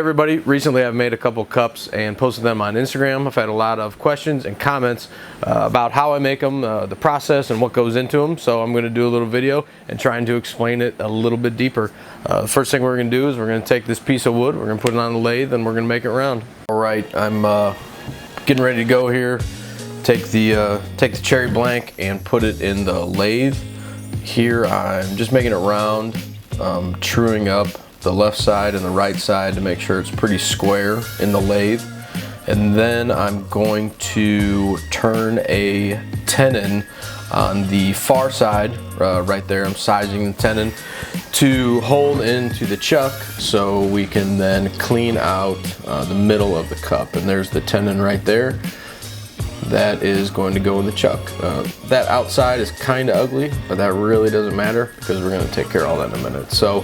everybody, recently I've made a couple cups and posted them on Instagram. I've had a lot of questions and comments about how I make them, the process and what goes into them. So I'm going to do a little video and trying to explain it a little bit deeper. The first thing we're going to do is we're going to take this piece of wood, we're going to put it on the lathe, and we're going to make it round. Alright, I'm getting ready to go here. Take the cherry blank and put it in the lathe. Here I'm just making it round, truing up the left side and the right side to make sure it's pretty square in the lathe. And then I'm going to turn a tenon on the far side, right there. I'm sizing the tenon to hold into the chuck so we can then clean out the middle of the cup. And there's the tenon right there. That is going to go in the chuck. That outside is kind of ugly, but that really doesn't matter because we're going to take care of all that in a minute. So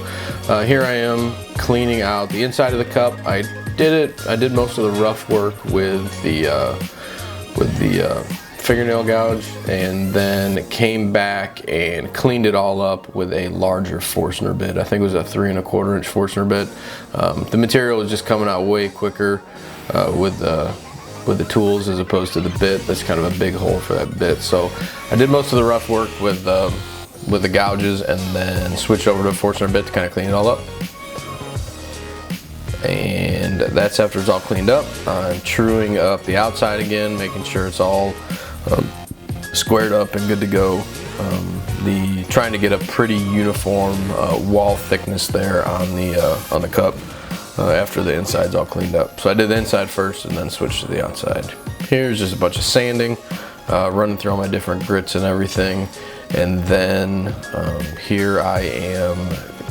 here I am cleaning out the inside of the cup. I did most of the rough work with the fingernail gouge, and then came back and cleaned it all up with a larger Forstner bit. I think it was a 3 1/4 inch Forstner bit. The material is just coming out way quicker with the tools as opposed to the bit. That's kind of a big hole for that bit. So I did most of the rough work with the gouges and then switched over to a Forstner bit to kind of clean it all up. And that's after it's all cleaned up. I'm truing up the outside again, making sure it's all squared up and good to go. Trying to get a pretty uniform wall thickness there on the cup. After the inside's all cleaned up. So I did the inside first and then switched to the outside. Here's just a bunch of sanding, running through all my different grits and everything. And then here I am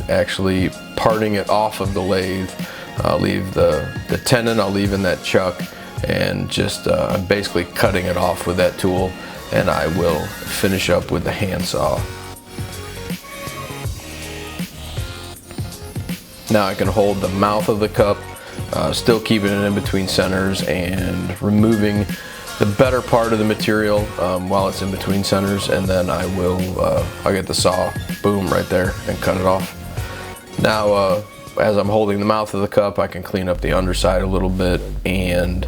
actually parting it off of the lathe. I'll leave the tenon, I'll leave in that chuck, and just I'm basically cutting it off with that tool, and I will finish up with the handsaw. Now I can hold the mouth of the cup, still keeping it in between centers and removing the better part of the material while it's in between centers, and then I'll get the saw, boom, right there, and cut it off. Now as I'm holding the mouth of the cup, I can clean up the underside a little bit, and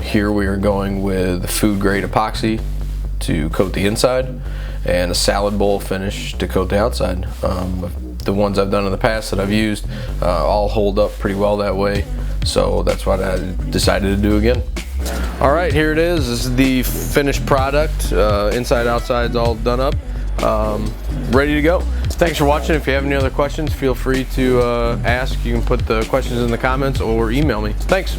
here we are going with food grade epoxy to coat the inside and a salad bowl finish to coat the outside. The ones I've done in the past that I've used all hold up pretty well that way, so that's what I decided to do again. Alright, here it is. This is the finished product. Inside, outside's all done up, ready to go. Thanks for watching. If you have any other questions, feel free to ask. You can put the questions in the comments or email me. Thanks.